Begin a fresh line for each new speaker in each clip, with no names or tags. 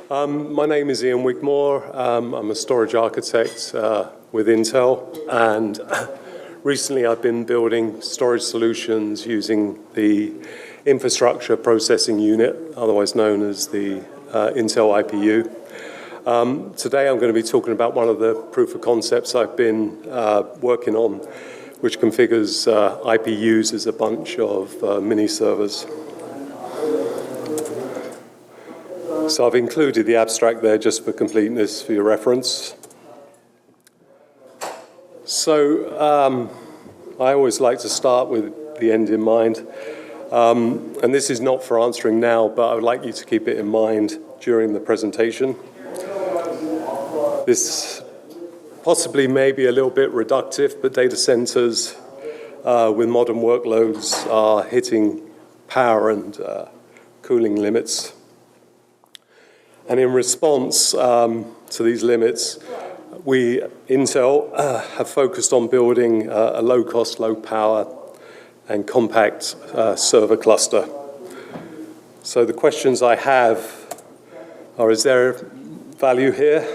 My name is Ian Wigmore. I'm a storage architect with Intel, and recently I've been building storage solutions using the infrastructure processing unit, otherwise known as the Intel IPU. Today I'm going to be talking about one of the proof of concepts I've been working on, which configures IPUs as a bunch of mini servers. So I've included the abstract there just for completeness for your reference. So I always like to start with the end in mind. And this is not for answering now, but I would like you to keep it in mind during the presentation. This possibly may be a little bit reductive, but data centers with modern workloads are hitting power and cooling limits. And in response to these limits, we, Intel, have focused on building a low-cost, low-power, and compact server cluster. So the questions I have are, is there value here?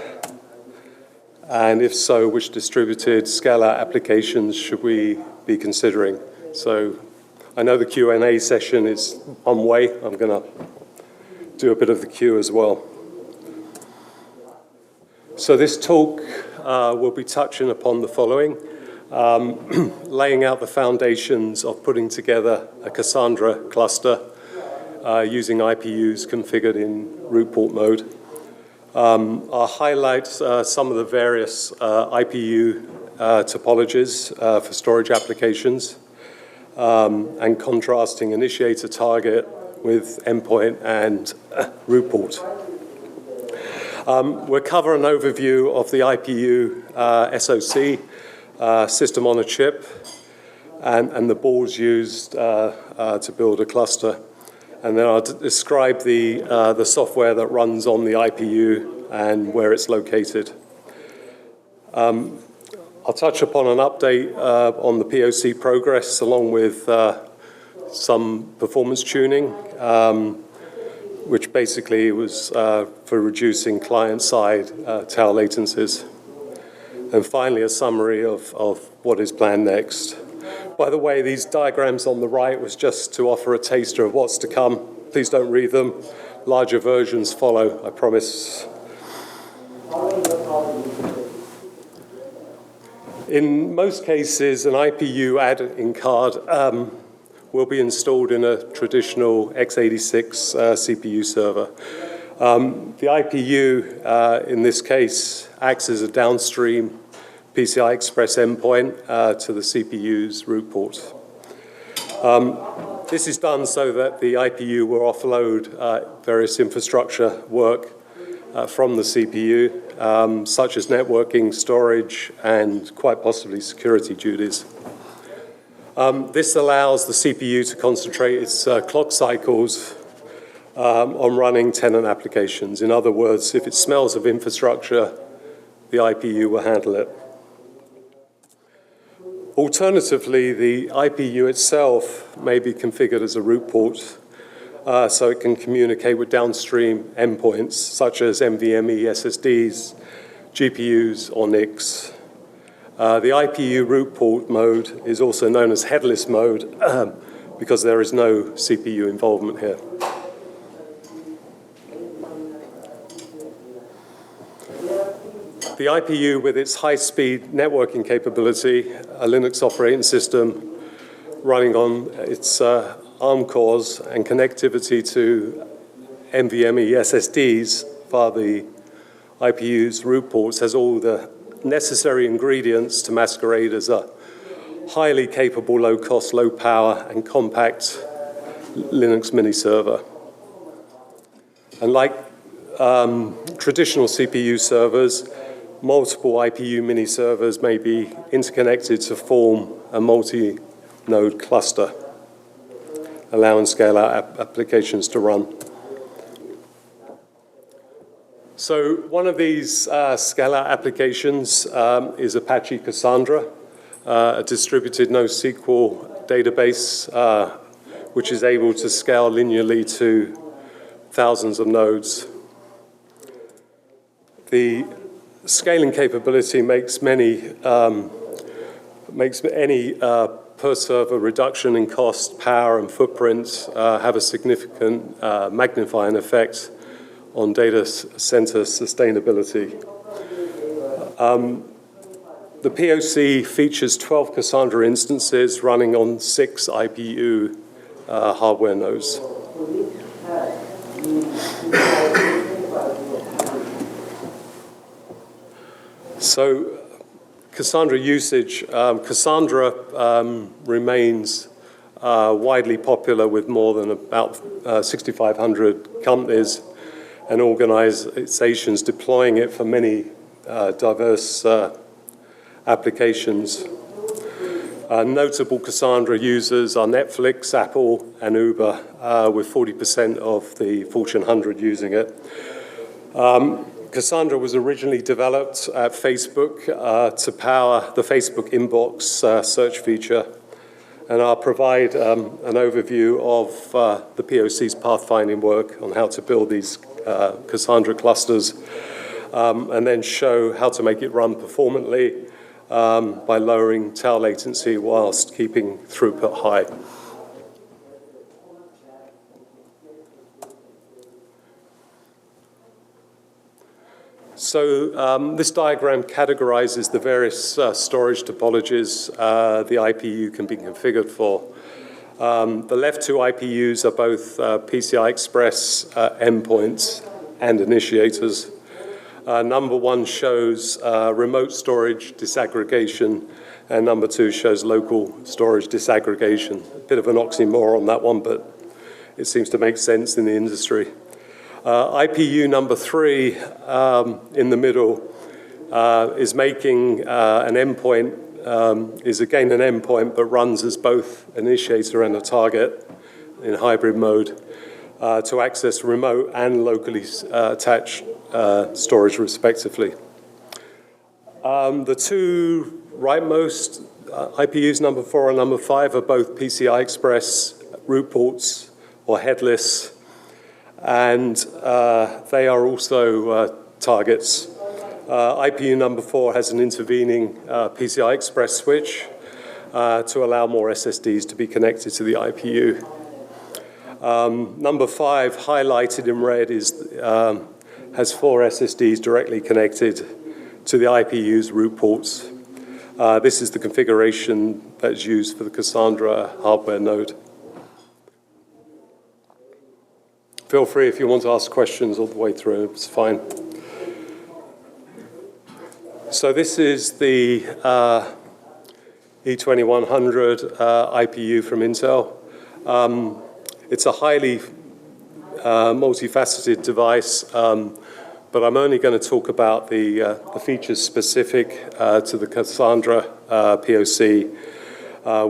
And if so, which distributed scale-out applications should we be considering? So I know the Q&A session is on the way. I'm going to do a bit of the Q as well. So this talk will be touching upon the following, laying out the foundations of putting together a Cassandra cluster using IPUs configured in root port mode. I'll highlight some of the various IPU topologies for storage applications and contrasting initiator target with endpoint and root port. We'll cover an overview of the IPU SoC, system on a chip, and the boards used to build a cluster. And then I'll describe the software that runs on the IPU and where it's located. I'll touch upon an update on the POC progress along with some performance tuning, which basically was for reducing client-side tail latencies. And finally, a summary of what is planned next. By the way, these diagrams on the right was just to offer a taster of what's to come. Please don't read them. Larger versions follow, I promise. In most cases, an IPU add-in card will be installed in a traditional x86 CPU server. The IPU, in this case, acts as a downstream PCI Express endpoint to the CPU's root port. This is done so that the IPU will offload various infrastructure work from the CPU, such as networking, storage, and quite possibly security duties. This allows the CPU to concentrate its clock cycles on running tenant applications. In other words, if it smells of infrastructure, the IPU will handle it. Alternatively, the IPU itself may be configured as a root port, so it can communicate with downstream endpoints, such as NVMe SSDs, GPUs, or NICs. The IPU root port mode is also known as headless mode because there is no CPU involvement here. The IPU, with its high-speed networking capability, a Linux operating system running on its ARM cores, and connectivity to NVMe SSDs via the IPU's root ports, has all the necessary ingredients to masquerade as a highly capable, low-cost, low-power, and compact Linux mini server. And like traditional CPU servers, multiple IPU mini servers may be interconnected to form a multi-node cluster, allowing scale-out applications to run. So one of these scale-out applications is Apache Cassandra, a distributed NoSQL database which is able to scale linearly to thousands of nodes. The scaling capability makes any per server reduction in cost, power, and footprint have a significant magnifying effect on data center sustainability. The POC features 12 Cassandra instances running on 6 IPU hardware nodes. So, Cassandra usage. Cassandra remains widely popular with more than about 6,500 companies and organizations deploying it for many diverse applications. Notable Cassandra users are Netflix, Apple, and Uber, with 40% of the Fortune 100 using it. Cassandra was originally developed at Facebook to power the Facebook inbox search feature, and I'll provide an overview of the POC's pathfinding work on how to build these Cassandra clusters, and then show how to make it run performantly by lowering tail latency whilst keeping throughput high. So this diagram categorizes the various storage topologies the IPU can be configured for. The left 2 IPUs are both PCI Express endpoints and initiators. Number 1 shows remote storage disaggregation, and number 2 shows local storage disaggregation. A bit of an oxymoron, that one, but it seems to make sense in the industry. IPU number 3 in the middle is making an endpoint, is again an endpoint, but runs as both initiator and a target in hybrid mode to access remote and locally attached storage respectively. The 2 rightmost IPUs, number 4 and number 5, are both PCI Express root ports or headless, and they are also targets. IPU number 4 has an intervening PCI Express switch to allow more SSDs to be connected to the IPU. Number 5, highlighted in red, has 4 SSDs directly connected to the IPU's root ports. This is the configuration that's used for the Cassandra hardware node. Feel free if you want to ask questions all the way through, it's fine. So this is the E2100 IPU from Intel. It's a highly multifaceted device, but I'm only going to talk about the features specific to the Cassandra POC,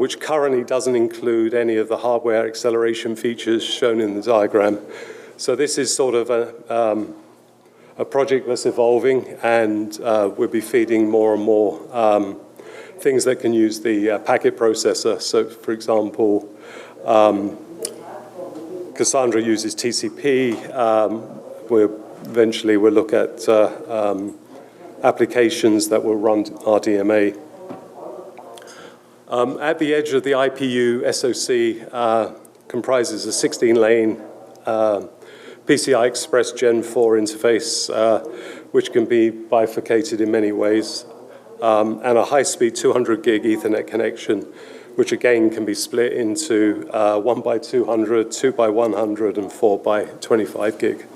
which currently doesn't include any of the hardware acceleration features shown in the diagram. So this is sort of a project that's evolving, and we'll be feeding more and more things that can use the packet processor. So, for example, Cassandra uses TCP. Eventually we'll look at applications that will run RDMA. At the edge of the IPU, SoC comprises a 16-lane PCI Express Gen 4 interface, which can be bifurcated in many ways, and a high-speed 200 gig Ethernet connection, which again can be split into 1x200, 2x100, and 4x25 gig.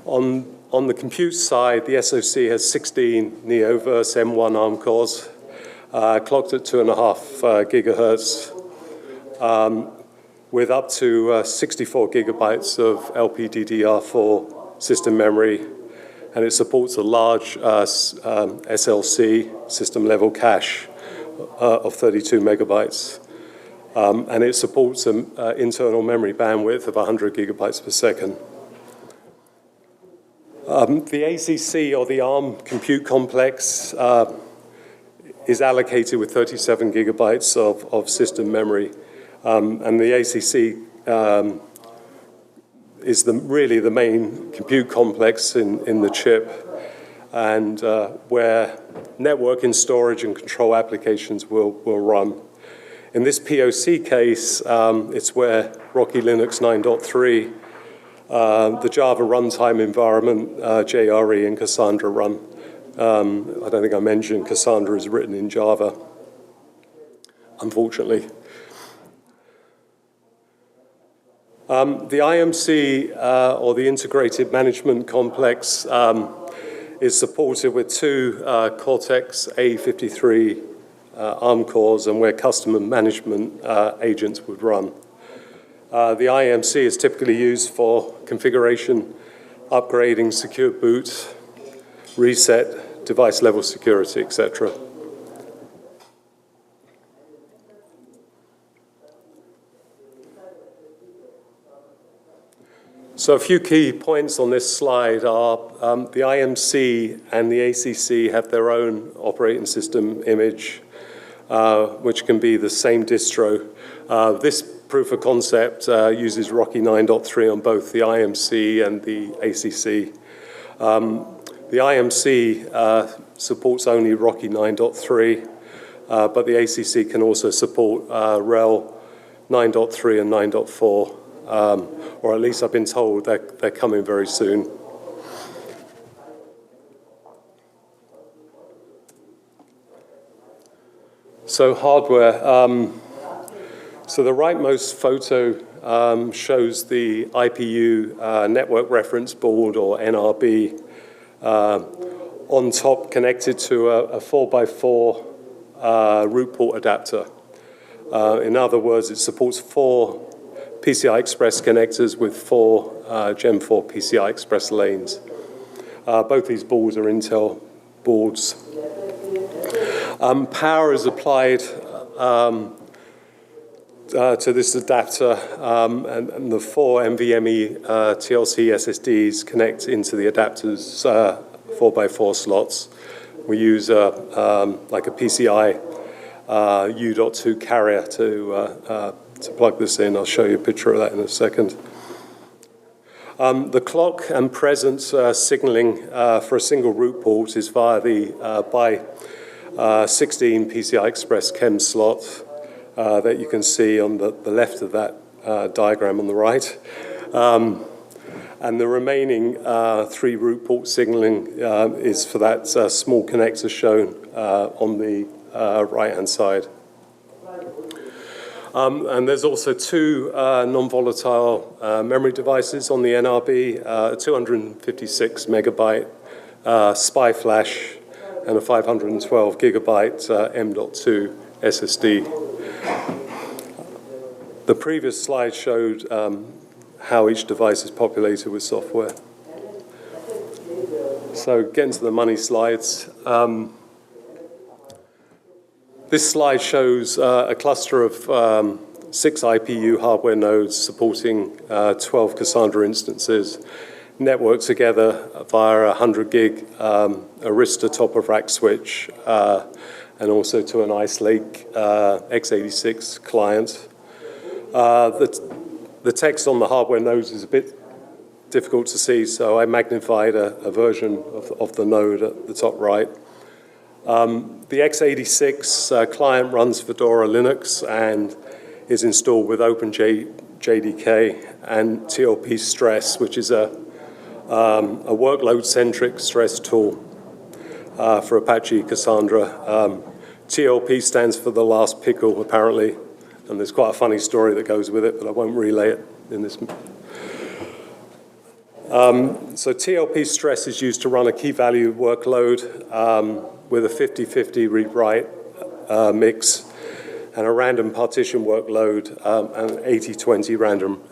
On the compute side, the SoC has 16 Neoverse M1 ARM cores, clocked at 2.5 gigahertz, with up to 64 gigabytes of LPDDR4 system memory, and it supports a large SLC, system-level cache, of 32 megabytes. And it supports an internal memory bandwidth of 100 gigabytes per second. The ACC, or the ARM compute complex, is allocated with 37 gigabytes of system memory. And the ACC is really the main compute complex in the chip, and where networking, storage, and control applications will run. In this POC case, it's where Rocky Linux 9.3, the Java runtime environment, JRE, and Cassandra run. I don't think I mentioned Cassandra is written in Java, unfortunately. The IMC, or the Integrated Management Complex, is supported with two Cortex A53 ARM cores, and where customer management agents would run. The IMC is typically used for configuration, upgrading, secure boot, reset, device level security, etc. So a few key points on this slide are the IMC and the ACC have their own operating system image, which can be the same distro. This proof of concept uses Rocky 9.3 on both the IMC and the ACC. The IMC supports only Rocky 9.3, but the ACC can also support RHEL 9.3 and 9.4. Or at least I've been told they're coming very soon. So hardware. So the rightmost photo shows the IPU network reference board, or NRB, on top connected to a 4x4 root port adapter. In other words, it supports 4 PCI Express connectors with 4 Gen 4 PCI Express lanes. Both these boards are Intel boards. Power is applied to this adapter, and the 4 NVMe TLC SSDs connect into the adapter's 4x4 slots. We use like a PCIe U.2 carrier to plug this in. I'll show you a picture of that in a second. The clock and presence signaling for a single root port is via the by 16 PCI Express chem slot that you can see on the left of that diagram on the right. And the remaining 3 root port signaling is for that small connector shown on the right-hand side. And there's also 2 non-volatile memory devices on the NRB, a 256 megabyte SPI flash and a 512 gigabyte M.2 SSD. The previous slide showed how each device is populated with software. So getting to the money slides. This slide shows a cluster of 6 IPU hardware nodes supporting 12 Cassandra instances, networked together via a 100 gig Arista top-of-rack switch, and also to an Ice Lake x86 client. The text on the hardware nodes is a bit difficult to see, so I magnified a version of the node at the top right. The x86 client runs Fedora Linux and is installed with OpenJDK and TLP Stress, which is a workload-centric stress tool for Apache Cassandra. TLP stands for the last pickle, apparently, and there's quite a funny story that goes with it, but I won't relay it in this. So TLP Stress is used to run a key-value workload with a 50-50 read-write mix and a random partition workload and an 80-20 random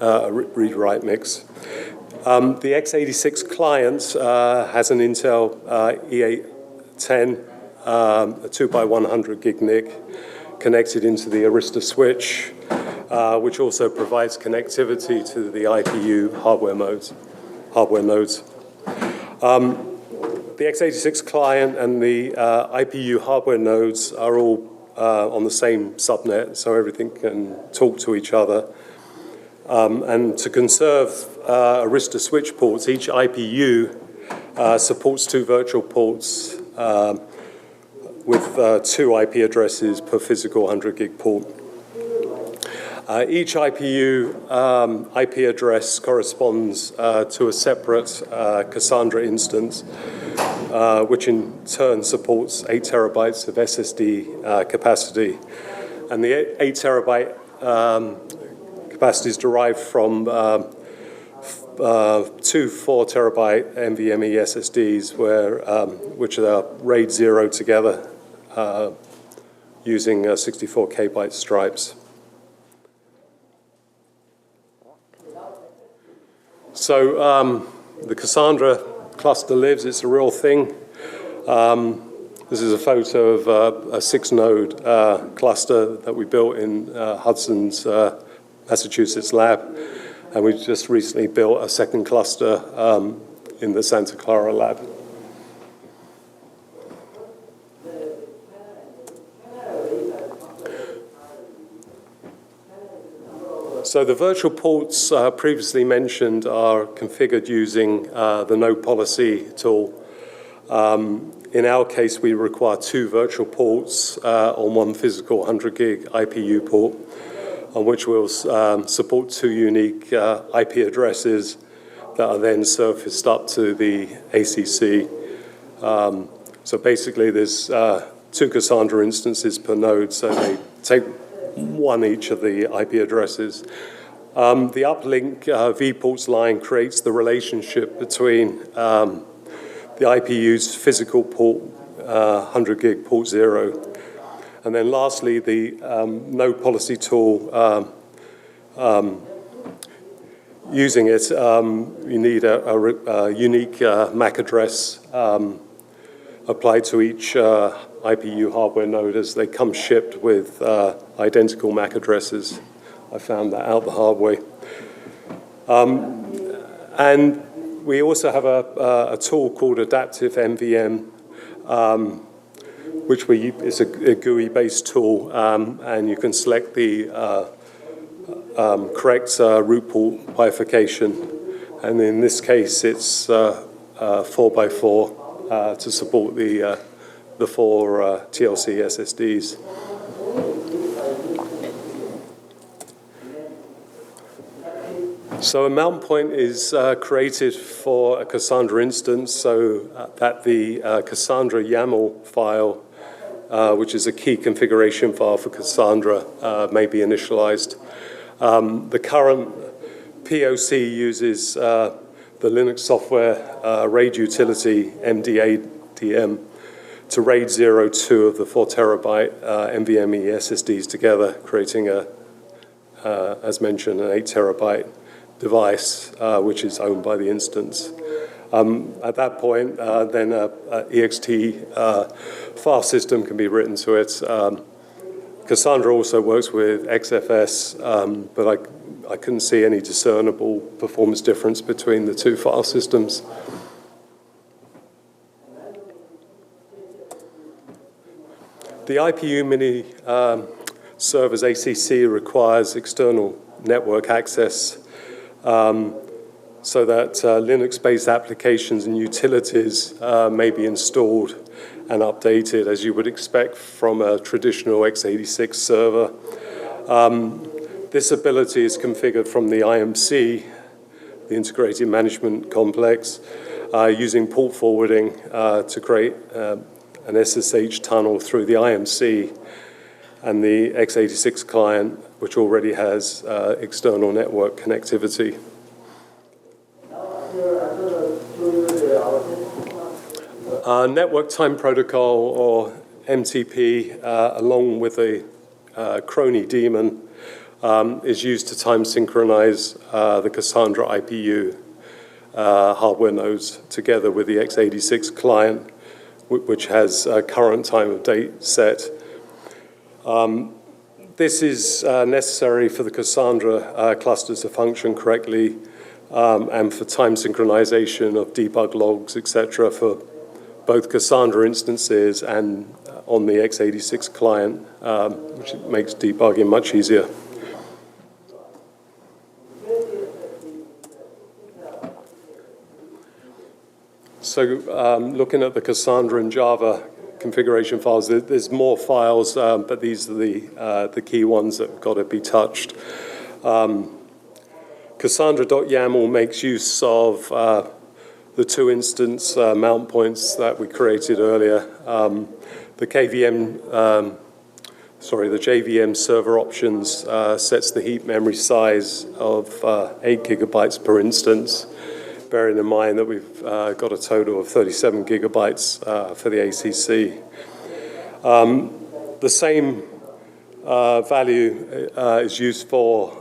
read-write mix. The x86 client has an Intel E810, a 2x100 gig NIC connected into the Arista switch, which also provides connectivity to the IPU hardware nodes. The x86 client and the IPU hardware nodes are all on the same subnet, so everything can talk to each other. And to conserve Arista switch ports, each IPU supports 2 virtual ports with 2 IP addresses per physical 100 gig port. Each IPU IP address corresponds to a separate Cassandra instance, which in turn supports 8 terabytes of SSD capacity. And the 8 terabyte capacity is derived from 2 4 terabyte NVMe SSDs, which are RAID 0 together using 64 kbyte stripes. So the Cassandra cluster lives, it's a real thing. This is a photo of a 6-node cluster that we built in Hudson's Massachusetts lab. And we just recently built a second cluster in the Santa Clara lab. So the virtual ports previously mentioned are configured using the node policy tool. In our case, we require 2 virtual ports on 1 physical 100 gig IPU port, on which we'll support 2 unique IP addresses that are then surfaced up to the ACC. So basically, there's 2 Cassandra instances per node, so they take 1 each of the IP addresses. The uplink vPorts line creates the relationship between the IPU's physical port, 100 gig port 0. And then lastly, the node policy tool, using it, you need a unique MAC address applied to each IPU hardware node as they come shipped with identical MAC addresses. I found that out the hard way. And we also have a tool called Adaptive NVM, which is a GUI-based tool, and you can select the correct root port bifurcation. And in this case, it's 4x4 to support the 4 TLC SSDs. So a mount point is created for a Cassandra instance so that the Cassandra YAML file, which is a key configuration file for Cassandra, may be initialized. The current POC uses the Linux software RAID utility, MDADM, to RAID 0 2 of the 4 terabyte NVMe SSDs together, creating as mentioned, an 8 terabyte device, which is owned by the instance. At that point, then an ext file system can be written to it. Cassandra also works with XFS, but I couldn't see any discernible performance difference between the 2 file systems. The IPU mini server's ACC requires external network access so that Linux-based applications and utilities may be installed and updated as you would expect from a traditional x86 server. This ability is configured from the IMC, the Integrated Management Complex, using port forwarding to create an SSH tunnel through the IMC and the x86 client, which already has external network connectivity. Network Time Protocol, or MTP, along with a crony daemon, is used to time synchronize the Cassandra IPU hardware nodes together with the x86 client, which has a current time of date set. This is necessary for the Cassandra clusters to function correctly and for time synchronization of debug logs, etc., for both Cassandra instances and on the x86 client, which makes debugging much easier. Looking at the Cassandra and Java configuration files, there's more files, but these are the key ones that have got to be touched. Cassandra.yaml makes use of the two instance mount points that we created earlier. The JVM server options sets the heap memory size of 8 gigabytes per instance, bearing in mind that we've got a total of 37 gigabytes for the ACC. The same value is used for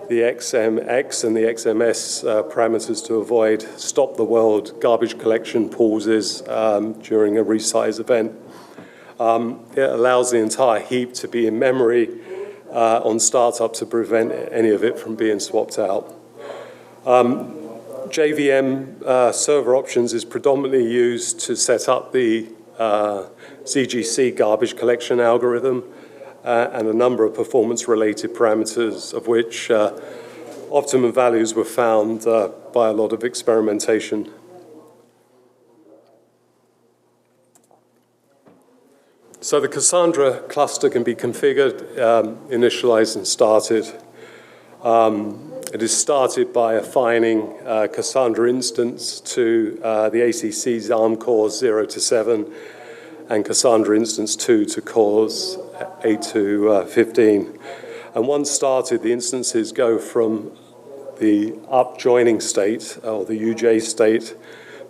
the XMX and the XMS parameters to avoid stop-the-world garbage collection pauses during a resize event. It allows the entire heap to be in memory on startup to prevent any of it from being swapped out. JVM server options is predominantly used to set up the ZGC garbage collection algorithm and a number of performance-related parameters, of which optimum values were found by a lot of experimentation. So the Cassandra cluster can be configured, initialized, and started. It is started by assigning Cassandra instance to the ACC's ARM cores 0 to 7 and Cassandra instance 2 to cores 8 to 15. And once started, the instances go from the up joining state, or the UJ state,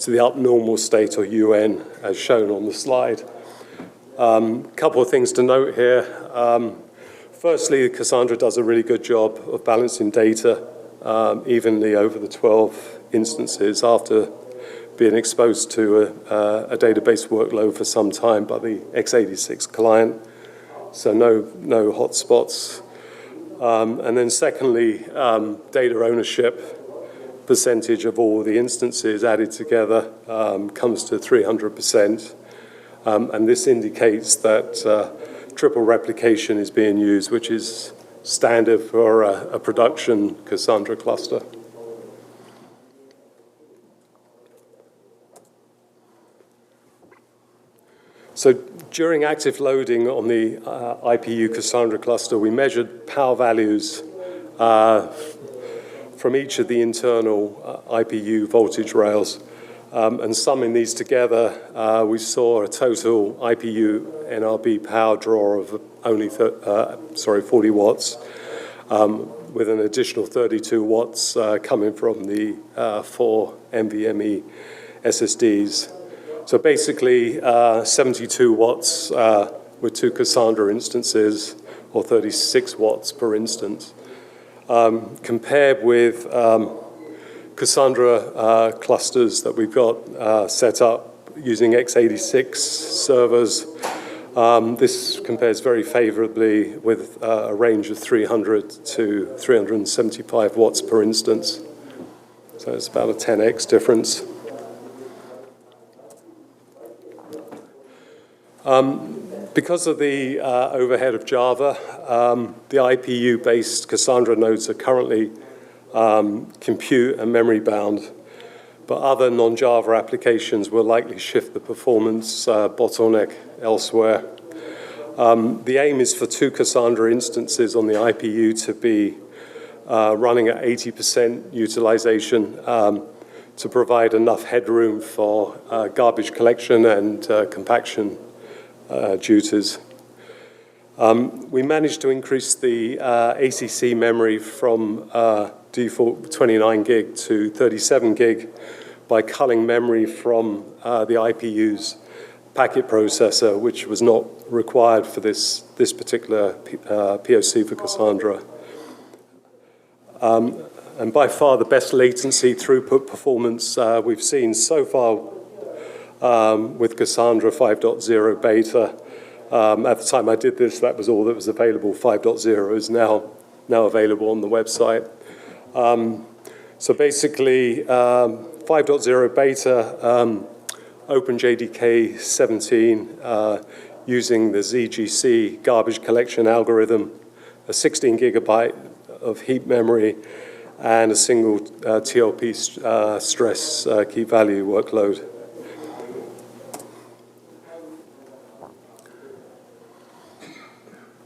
to the up normal state, or UN, as shown on the slide. Couple of things to note here. Firstly, Cassandra does a really good job of balancing data evenly over the 12 instances after being exposed to a database workload for some time by the x86 client, so no hotspots. And then secondly, data ownership percentage of all the instances added together comes to 300%. And this indicates that triple replication is being used, which is standard for a production Cassandra cluster. So during active loading on the IPU Cassandra cluster, we measured power values from each of the internal IPU voltage rails. And summing these together, we saw a total IPU NRB power draw of only 40 watts, with an additional 32 watts coming from the 4 NVMe SSDs. So basically, 72 watts with 2 Cassandra instances, or 36 watts per instance, compared with Cassandra clusters that we've got set up using x86 servers. This compares very favorably with a range of 300 to 375 watts per instance. So it's about a 10x difference. Because of the overhead of Java, the IPU-based Cassandra nodes are currently compute and memory bound, but other non-Java applications will likely shift the performance bottleneck elsewhere. The aim is for 2 Cassandra instances on the IPU to be running at 80% utilization to provide enough headroom for garbage collection and compaction duties. We managed to increase the ACC memory from default 29 gig to 37 gig by culling memory from the IPU's packet processor, which was not required for this particular POC for Cassandra. And by far the best latency throughput performance we've seen so far with Cassandra 5.0 beta. At the time I did this, that was all that was available. 5.0 is now available on the website. So basically, 5.0 beta, OpenJDK 17, using the ZGC garbage collection algorithm, a 16 gigabyte of heap memory, and a single TLP stress key value workload.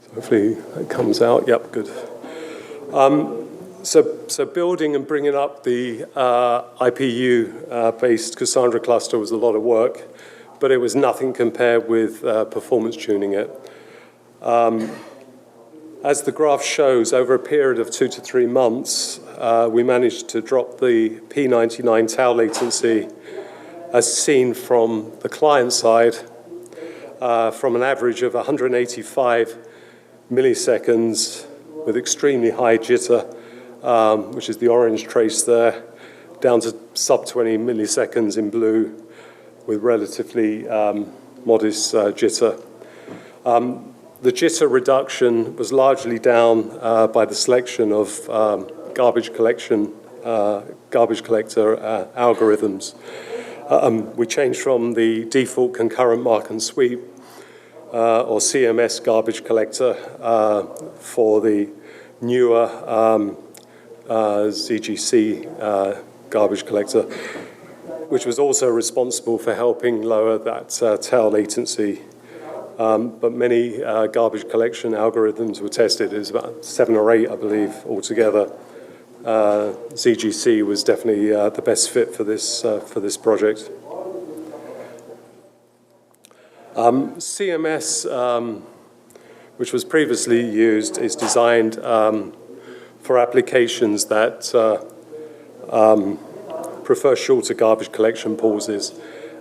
So hopefully that comes out. Yep, good. So building and bringing up the IPU-based Cassandra cluster was a lot of work, but it was nothing compared with performance tuning it. As the graph shows, over a period of 2 to 3 months, we managed to drop the P99 tau latency as seen from the client side from an average of 185 milliseconds with extremely high jitter, which is the orange trace there, down to sub 20 milliseconds in blue with relatively modest jitter. The jitter reduction was largely down by the selection of garbage collector algorithms. We changed from the default concurrent mark and sweep or CMS garbage collector for the newer ZGC garbage collector, which was also responsible for helping lower that tau latency. But many garbage collection algorithms were tested. It was about 7 or 8, I believe, altogether. ZGC was definitely the best fit for this project. CMS, which was previously used, is designed for applications that prefer shorter garbage collection pauses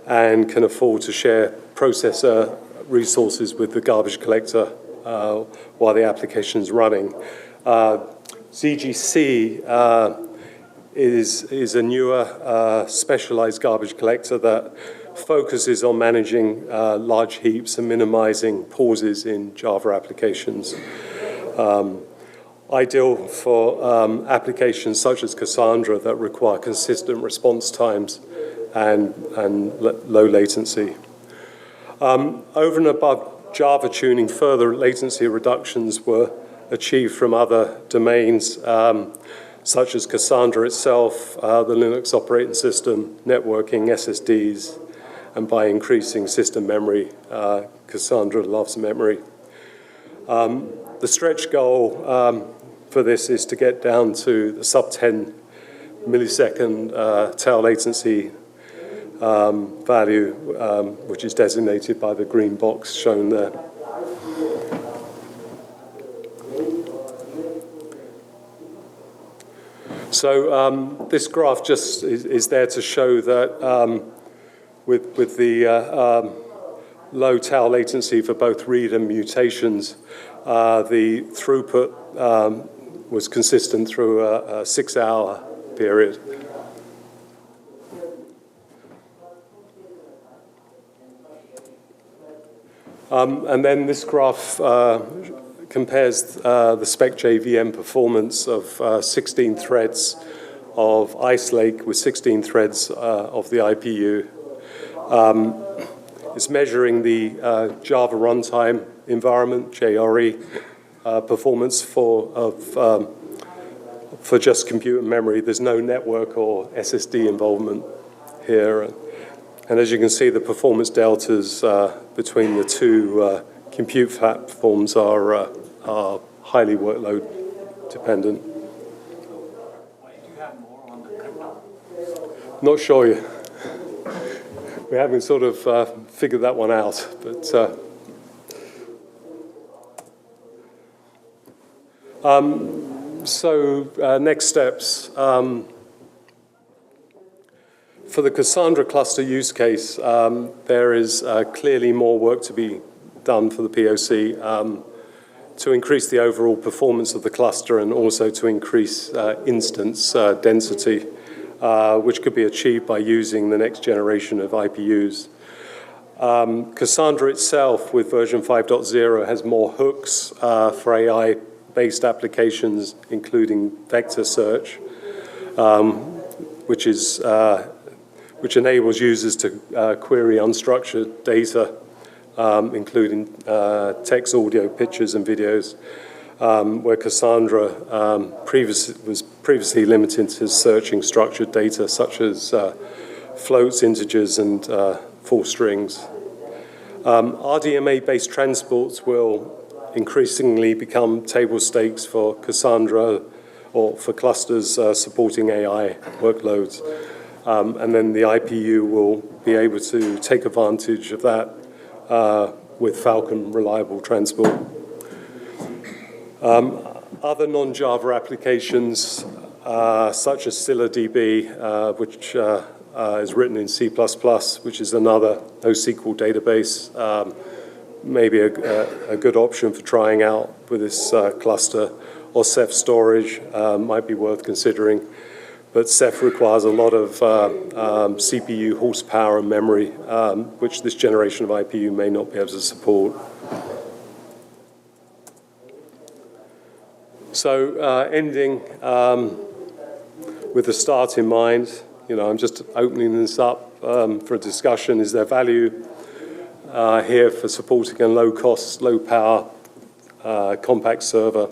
and can afford to share processor resources with the garbage collector while the application is running. ZGC is a newer specialized garbage collector that focuses on managing large heaps and minimizing pauses in Java applications. Ideal for applications such as Cassandra that require consistent response times and low latency. Over and above Java tuning, further latency reductions were achieved from other domains, such as Cassandra itself, the Linux operating system, networking, SSDs, and by increasing system memory. Cassandra loves memory. The stretch goal for this is to get down to the sub 10 millisecond tau latency value, which is designated by the green box shown there. So this graph just is there to show that with the low tau latency for both read and mutations, the throughput was consistent through a 6-hour period. And then this graph compares the spec JVM performance of 16 threads of Ice Lake with 16 threads of the IPU. It's measuring the Java runtime environment, JRE, performance for just compute and memory. There's no network or SSD involvement here. And as you can see, the performance deltas between the two compute platforms are highly workload dependent.
Why do you have more on the crypto?
Not sure yet. We haven't sort of figured that one out, but next steps. For the Cassandra cluster use case, there is clearly more work to be done for the POC to increase the overall performance of the cluster and also to increase instance density, which could be achieved by using the next generation of IPUs. Cassandra itself, with version 5.0, has more hooks for AI-based applications, including vector search, which enables users to query unstructured data, including text, audio, pictures, and videos. where Cassandra was previously limited to searching structured data such as floats, integers, and full strings. RDMA-based transports will increasingly become table stakes for Cassandra or for clusters supporting AI workloads. And then the IPU will be able to take advantage of that with Falcon reliable transport. Other non-Java applications, such as ScyllaDB, which is written in C++, which is another NoSQL database, maybe a good option for trying out with this cluster, or Ceph storage might be worth considering. But Ceph requires a lot of CPU horsepower and memory, which this generation of IPU may not be able to support. So ending with the start in mind, I'm just opening this up for a discussion. Is there value here for supporting a low-cost, low-power compact server?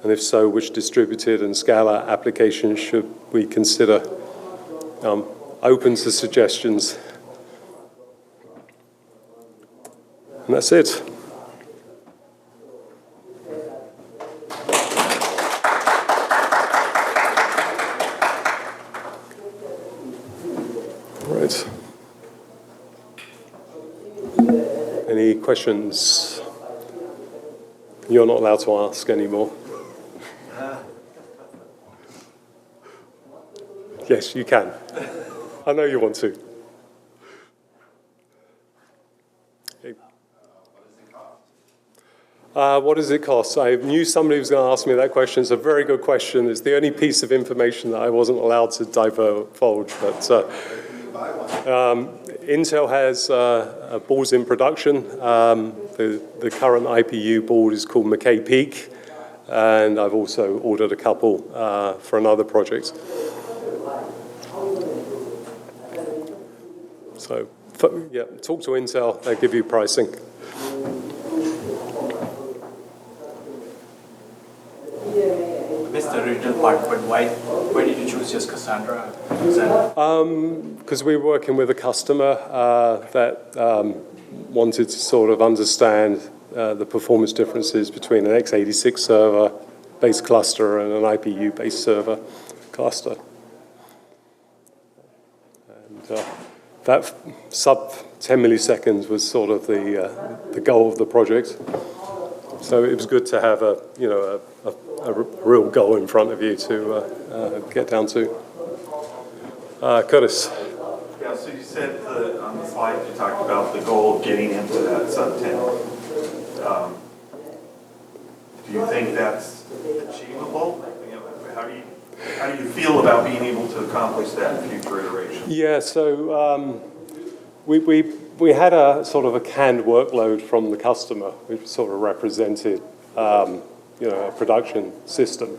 And if so, which distributed and Scala applications should we consider? Open to suggestions. And that's it. Right. Any questions? You're not allowed to ask anymore. Yes, you can. I know you want to. What does it cost? I knew somebody was going to ask me that question. It's a very good question. It's the only piece of information that I wasn't allowed to divulge. But Intel has boards in production. The current IPU board is called McKay Peak, and I've also ordered a couple for another project. So, yeah, talk to Intel. They'll give you pricing.
Missed the original part, but why did you choose just Cassandra?
Because we were working with a customer that wanted to sort of understand the performance differences between an x86 server-based cluster and an IPU-based server cluster. And that sub 10 milliseconds was sort of the goal of the project. So it was good to have a real goal in front of you to get down to. Curtis.
Yeah, so you said on the slide you talked about the goal of getting into that sub 10. Do you think that's achievable? How do you feel about being able to accomplish that in future iterations?
Yeah, so we had a sort of a canned workload from the customer, which sort of represented a production system.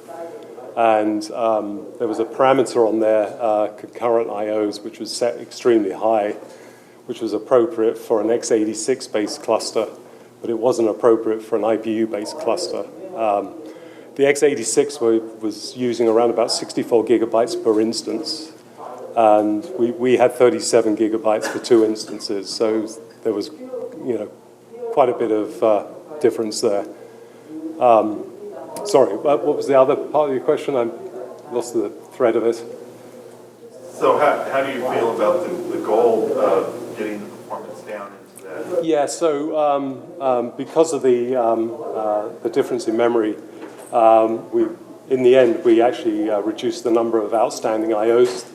And there was a parameter on there, concurrent IOs, which was set extremely high, which was appropriate for an x86-based cluster, but it wasn't appropriate for an IPU-based cluster. The x86 was using around about 64 gigabytes per instance, and we had 37 gigabytes for 2 instances, so there was quite a bit of difference there. Sorry, what was the other part of your question? I lost the thread of it.
So how do you feel about the goal of getting the performance down into that?
Yeah, so because of the difference in memory, in the end, we actually reduced the number of outstanding IOs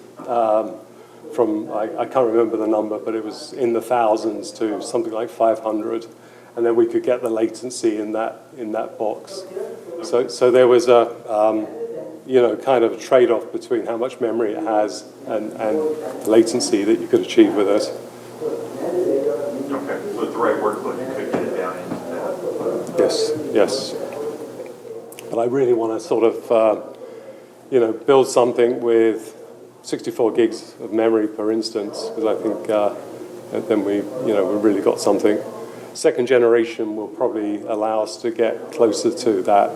from, I can't remember the number, but it was in the thousands to something like 500. And then we could get the latency in that box. So there was a kind of a trade-off between how much memory it has and latency that you could achieve with it.
Okay, so with the right workload, you could get it down into that.
Yes. But I really want to sort of build something with 64 gigs of memory per instance, because I think then we really got something. second generation will probably allow us to get closer to that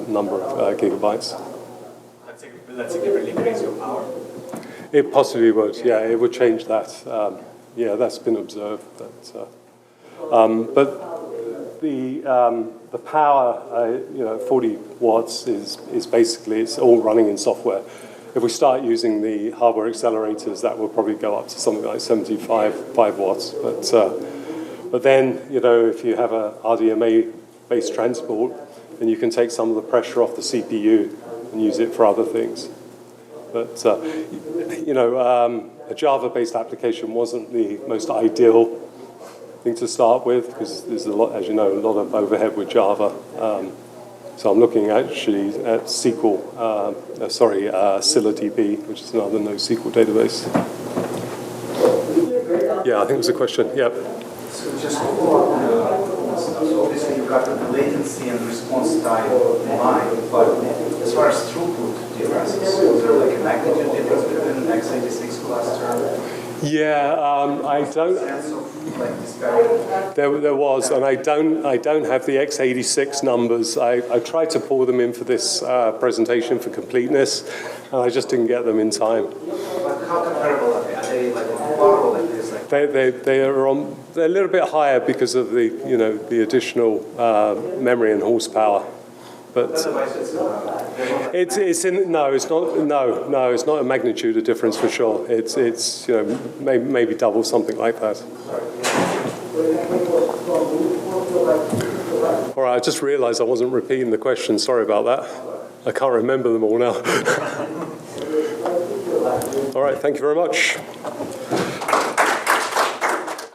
number of gigabytes.
That significantly increase your power?
It possibly would, yeah, it would change that. Yeah, that's been observed. But the power, 40 watts is basically, it's all running in software. If we start using the hardware accelerators, that will probably go up to something like 75 watts. But then, if you have a RDMA-based transport, then you can take some of the pressure off the CPU and use it for other things. But, a Java-based application wasn't the most ideal thing to start with because there's a lot, as you know, a lot of overhead with Java. So I'm looking actually at ScyllaDB, which is another NoSQL database. Yeah, I think it was a question. Yep.
So just follow up, so obviously you've got the latency and response time in mind, but as far as throughput differences, is there like a magnitude difference between an x86 cluster?
Yeah, I don't.
Sense of like disparity?
There was, and I don't have the x86 numbers. I tried to pull them in for this presentation for completeness, and I just didn't get them in time.
But how comparable are they? Are they like on par or like this? Like
They're a little bit higher because of the the additional memory and horsepower. But it's not a magnitude of difference for sure. It's maybe double, something like that. All right, I just realized I wasn't repeating the question. Sorry about that. I can't remember them all now. All right, thank you very much.